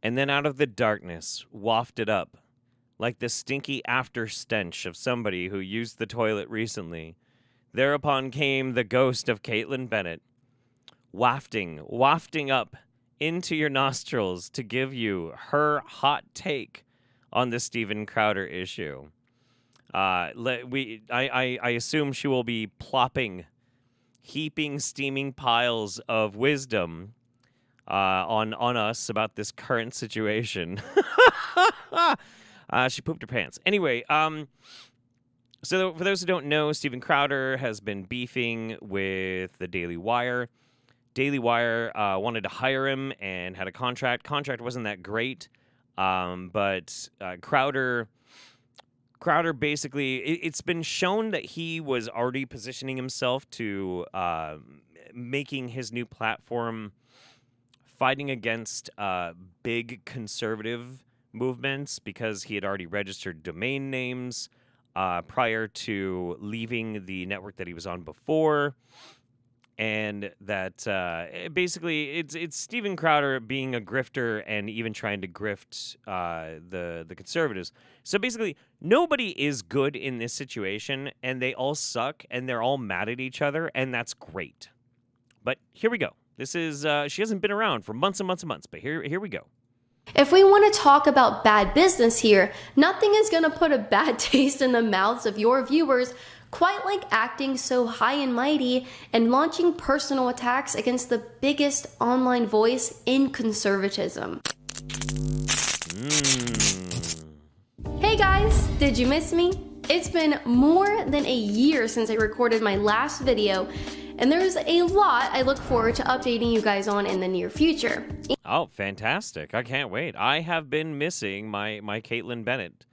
And then out of the darkness, wafted up, like the stinky after stench of somebody who used the toilet recently, thereupon came the ghost of Kaitlin Bennett, wafting up into your nostrils to give you her hot take on the Steven Crowder issue. I assume she will be plopping, heaping, steaming piles of wisdom on us about this current situation. She pooped her pants. Anyway, so for those who don't know, Steven Crowder has been beefing with the Daily Wire. Daily Wire wanted to hire him and had a contract. Contract wasn't that great, but Crowder basically, it's been shown that he was already positioning himself to making his new platform fighting against big conservative movements because he had already registered domain names prior to leaving the network that he was on before. And that basically it's Steven Crowder being a grifter and even trying to grift the conservatives. So basically, nobody is good in this situation, and they all suck, and they're all mad at each other, and that's great. But here we go. This is she hasn't been around for months and months and months, but here we go. If we want to talk about bad business here, nothing is going to put a bad taste in the mouths of your viewers quite like acting so high and mighty and launching personal attacks against the biggest online voice in conservatism. Hey guys, did you miss me? It's been more than a year since I recorded my last video, and there's a lot I look forward to updating you guys on in the near future. Oh, fantastic. I can't wait. I have been missing my Kaitlin Bennett.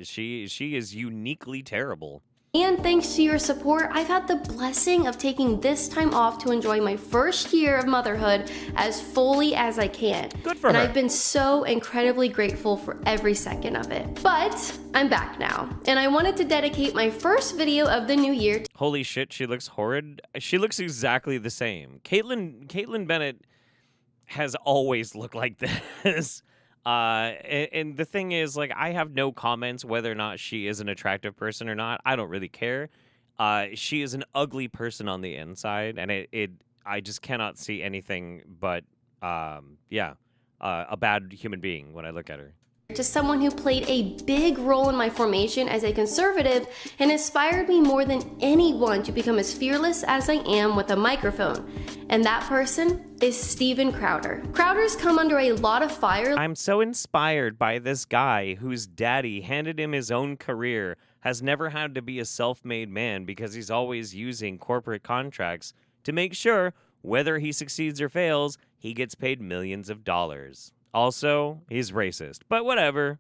She is uniquely terrible. And thanks to your support, I've had the blessing of taking this time off to enjoy my first year of motherhood as fully as I can. Good for her. And I've been so incredibly grateful for every second of it. But I'm back now, and I wanted to dedicate my first video of the new year. Holy shit, she looks horrid. She looks exactly the same. Kaitlin Bennett has always looked like this. And the thing is, like, I have no comments whether or not she is an attractive person or not. I don't really care. She is an ugly person on the inside, and I just cannot see anything but, a bad human being when I look at her. To someone who played a big role in my formation as a conservative and inspired me more than anyone to become as fearless as I am with a microphone. And that person is Steven Crowder. Crowder's come under a lot of fire. I'm so inspired by this guy whose daddy handed him his own career, has never had to be a self-made man because he's always using corporate contracts to make sure, whether he succeeds or fails, he gets paid millions of dollars. Also, he's racist, but whatever.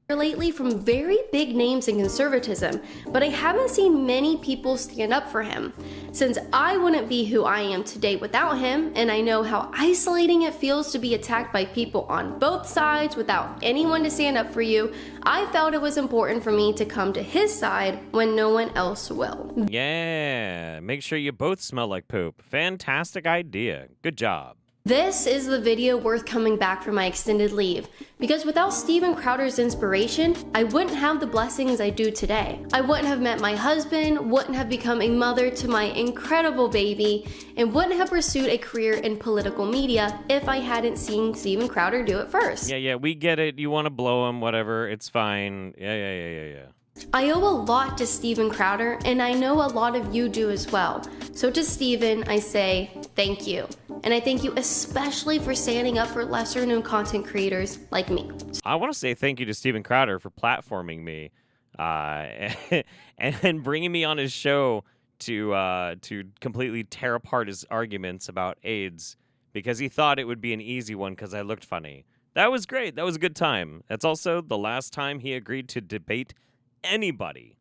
Lately from very big names in conservatism, but I haven't seen many people stand up for him. Since I wouldn't be who I am today without him, and I know how isolating it feels to be attacked by people on both sides without anyone to stand up for you, I felt it was important for me to come to his side when no one else will. Yeah, make sure you both smell like poop. Fantastic idea. Good job. This is the video worth coming back from my extended leave, because without Steven Crowder's inspiration, I wouldn't have the blessings I do today. I wouldn't have met my husband, wouldn't have become a mother to my incredible baby, and wouldn't have pursued a career in political media if I hadn't seen Steven Crowder do it first. Yeah, we get it. You want to blow him, whatever. It's fine. Yeah. I owe a lot to Steven Crowder, and I know a lot of you do as well. So to Steven, I say thank you. And I thank you especially for standing up for lesser known content creators like me. I want to say thank you to Steven Crowder for platforming me and bringing me on his show to completely tear apart his arguments about AIDS because he thought it would be an easy one because I looked funny. That was great. That was a good time. That's also the last time he agreed to debate anybody.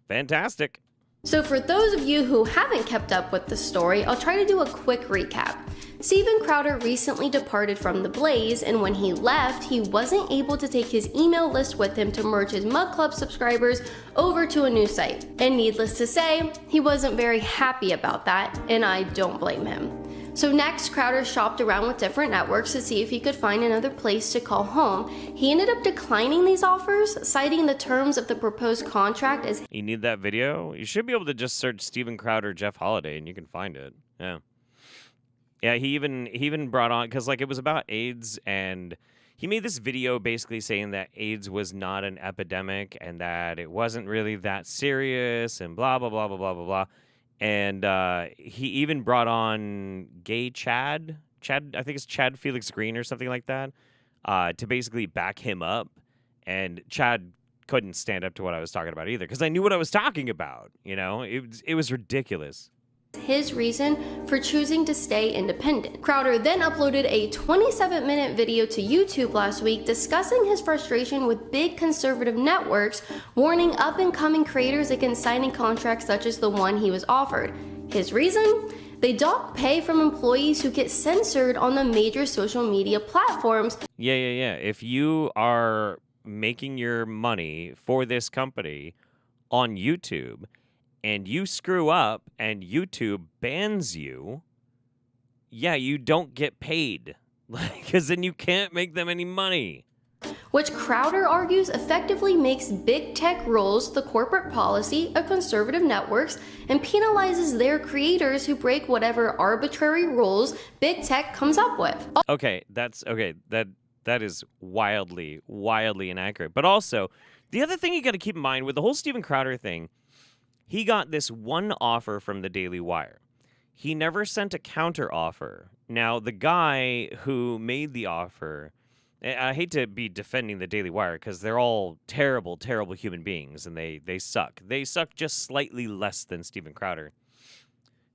Fantastic. So for those of you who haven't kept up with the story, I'll try to do a quick recap. Steven Crowder recently departed from The Blaze, and when he left, he wasn't able to take his email list with him to merge his Mug Club subscribers over to a new site. And needless to say, he wasn't very happy about that, and I don't blame him. So next, Crowder shopped around with different networks to see if he could find another place to call home. He ended up declining these offers, citing the terms of the proposed contract as... You need that video? You should be able to just search Steven Crowder, Jeff Holiday, and you can find it. Yeah. Yeah, he even brought on, because like it was about AIDS, and he made this video basically saying that AIDS was not an epidemic and that it wasn't really that serious and blah, blah, blah, blah, blah, blah, blah. And he even brought on gay Chad, I think it's Chad Felix Green or something like that, to basically back him up. And Chad couldn't stand up to what I was talking about either, because I knew what I was talking about. You know, it was ridiculous. His reason for choosing to stay independent. Crowder then uploaded a 27-minute video to YouTube last week discussing his frustration with big conservative networks, warning up-and-coming creators against signing contracts such as the one he was offered. His reason? They dock pay from employees who get censored on the major social media platforms. Yeah. If you are making your money for this company on YouTube, and you screw up and YouTube bans you, yeah, you don't get paid. Because then you can't make them any money. Which Crowder argues effectively makes big tech rules the corporate policy of conservative networks and penalizes their creators who break whatever arbitrary rules big tech comes up with. That is wildly inaccurate. But also, the other thing you got to keep in mind with the whole Steven Crowder thing, he got this one offer from the Daily Wire. He never sent a counter offer. Now, the guy who made the offer, I hate to be defending the Daily Wire because they're all terrible, terrible human beings, and they suck. They suck just slightly less than Steven Crowder.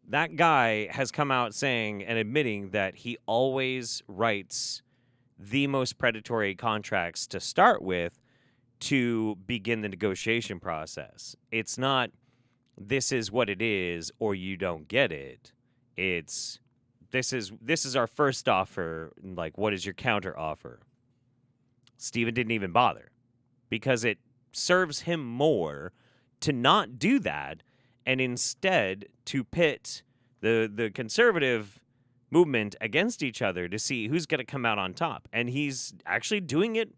That guy has come out saying and admitting that he always writes the most predatory contracts to start with to begin the negotiation process. It's not, this is what it is, or you don't get it. It's, this is our first offer. Like, what is your counter offer? Steven didn't even bother because it serves him more to not do that and instead to pit the conservative movement against each other to see who's going to come out on top. And he's actually doing it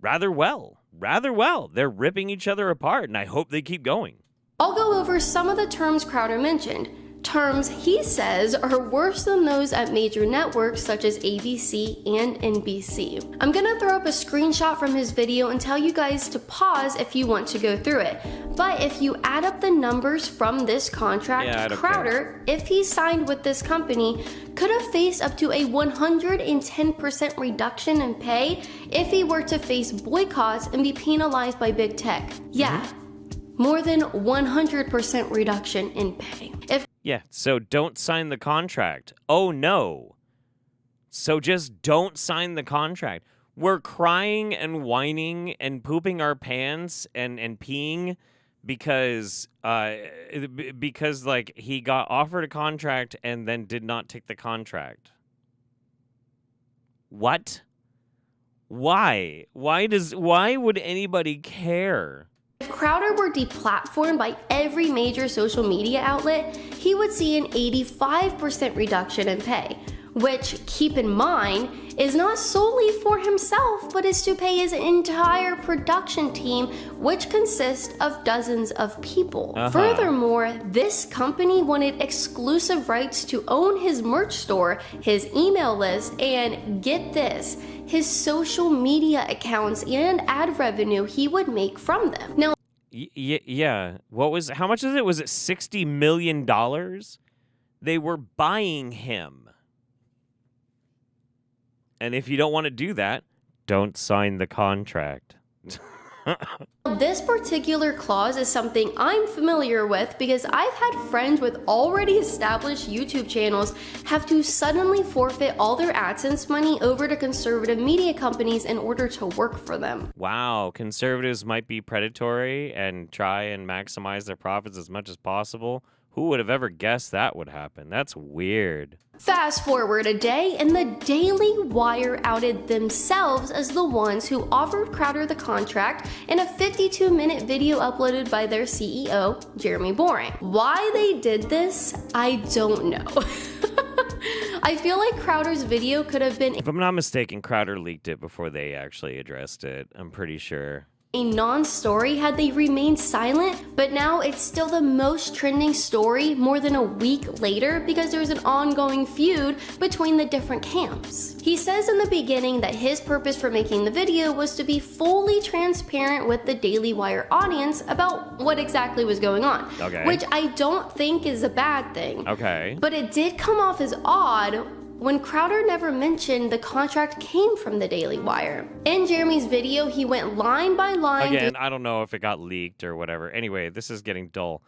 rather well. They're ripping each other apart, and I hope they keep going. I'll go over some of the terms Crowder mentioned. Terms he says are worse than those at major networks such as ABC and NBC. I'm gonna throw up a screenshot from his video and tell you guys to pause if you want to go through it. But if you add up the numbers from this contract, Crowder, if he signed with this company, could have faced up to a 110% reduction in pay if he were to face boycotts and be penalized by big tech. Yeah. More than 100% reduction in pay. So don't sign the contract. Oh no. So just don't sign the contract. We're crying and whining and pooping our pants and peeing because like he got offered a contract and then did not take the contract. What? Why? Why would anybody care? If Crowder were deplatformed by every major social media outlet, he would see an 85% reduction in pay, which, keep in mind, is not solely for himself, but is to pay his entire production team, which consists of dozens of people. Furthermore, this company wanted exclusive rights to own his merch store, his email list, and get this, his social media accounts and ad revenue he would make from them. Now, yeah. How much is it? Was it $60 million? They were buying him. And if you don't want to do that, don't sign the contract. This particular clause is something I'm familiar with because I've had friends with already established YouTube channels have to suddenly forfeit all their AdSense money over to conservative media companies in order to work for them. Wow, conservatives might be predatory and try and maximize their profits as much as possible. Who would have ever guessed that would happen? That's weird. Fast forward a day, and the Daily Wire outed themselves as the ones who offered Crowder the contract in a 52-minute video uploaded by their CEO, Jeremy Boring. Why they did this, I don't know. I feel like Crowder's video could have been If I'm not mistaken, Crowder leaked it before they actually addressed it. I'm pretty sure. a non-story had they remained silent, but now it's still the most trending story more than a week later because there's an ongoing feud between the different camps. He says in the beginning that his purpose for making the video was to be fully transparent with the Daily Wire audience about what exactly was going on, which I don't think is a bad thing. But it did come off as odd when Crowder never mentioned the contract came from the Daily Wire. In Jeremy's video, he went line by line. Again, I don't know if it got leaked or whatever. Anyway, this is getting dull.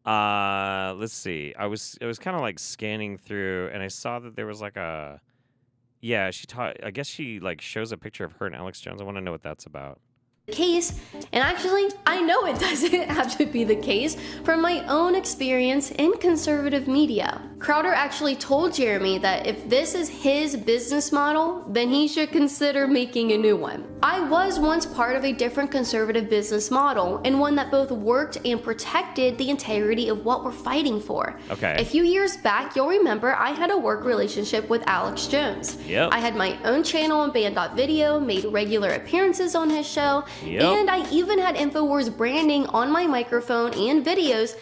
Let's see. It was kind of like scanning through, and I saw that there was like a, yeah, I guess she like shows a picture of her and Alex Jones. I want to know what that's about. Case, and actually I know it doesn't have to be the case from my own experience in conservative media. Crowder actually told Jeremy that if this is his business model, then he should consider making a new one. I was once part of a different conservative business model, and one that both worked and protected the integrity of what we're fighting for. A few years back, you'll remember I had a work relationship with Alex Jones. I had my own channel on Band.video, made regular appearances on his show, and I even had InfoWars branding on my microphone and videos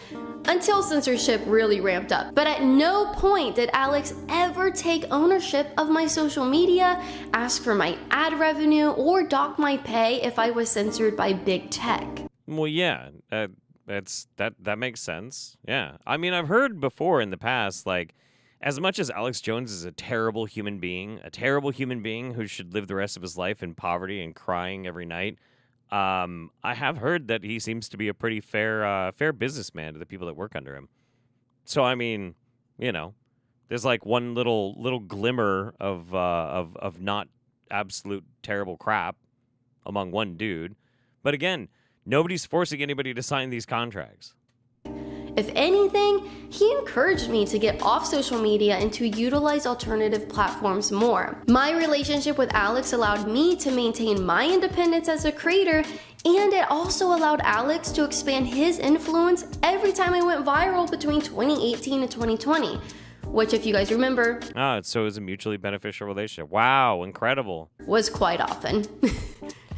until censorship really ramped up. But at no point did Alex ever take ownership of my social media, ask for my ad revenue, or dock my pay if I was censored by big tech. Well, yeah, that makes sense. Yeah, I mean, I've heard before in the past, like, as much as Alex Jones is a terrible human being who should live the rest of his life in poverty and crying every night, I have heard that he seems to be a pretty fair businessman to the people that work under him. So I mean, you know, there's like one little glimmer of not absolute terrible crap among one dude. But again, nobody's forcing anybody to sign these contracts. If anything, he encouraged me to get off social media and to utilize alternative platforms more. My relationship with Alex allowed me to maintain my independence as a creator, and it also allowed Alex to expand his influence every time I went viral between 2018 and 2020. Which, if you guys remember, so it was a mutually beneficial relationship. Wow, incredible. Was quite often.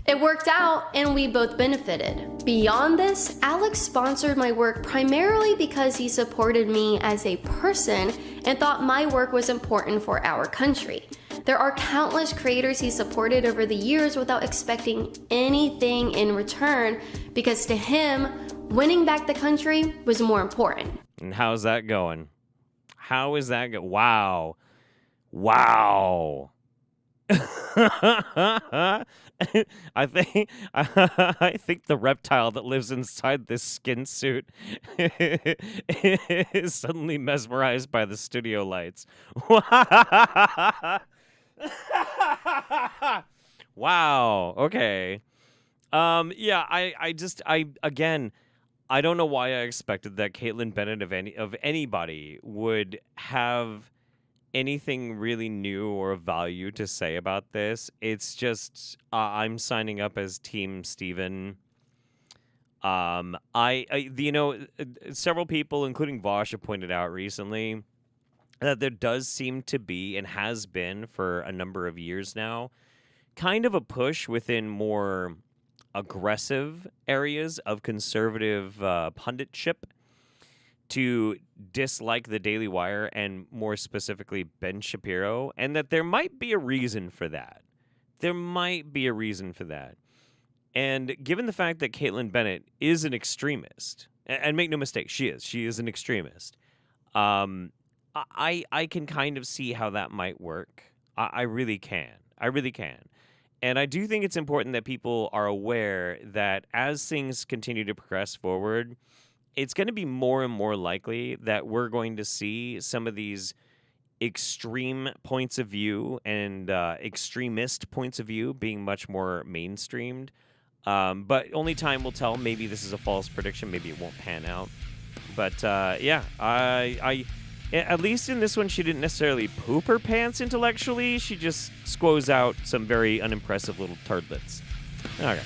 It worked out and we both benefited. Beyond this, Alex sponsored my work primarily because he supported me as a person and thought my work was important for our country. There are countless creators he supported over the years without expecting anything in return because to him, winning back the country was more important. And how's that going? How is that going? Wow. Wow. I think the reptile that lives inside this skin suit is suddenly mesmerized by the studio lights. Wow. Okay. Yeah. I don't know why I expected that Kaitlin Bennett of anybody would have anything really new or of value to say about this. It's just I'm signing up as Team Steven. Several people, including Vosh, have pointed out recently that there does seem to be, and has been for a number of years now, kind of a push within more aggressive areas of conservative punditship to dislike the Daily Wire and more specifically Ben Shapiro, and that there might be a reason for that. And given the fact that Kaitlin Bennett is an extremist, and make no mistake, she is an extremist, I can kind of see how that might work. I really can. And I do think it's important that people are aware that as things continue to progress forward, it's going to be more and more likely that we're going to see some of these extreme points of view and extremist points of view being much more mainstreamed. But only time will tell. Maybe this is a false prediction. Maybe it won't pan out. But yeah, I at least in this one, she didn't necessarily poop her pants intellectually. She just squoze out some very unimpressive little turdlets. Okay.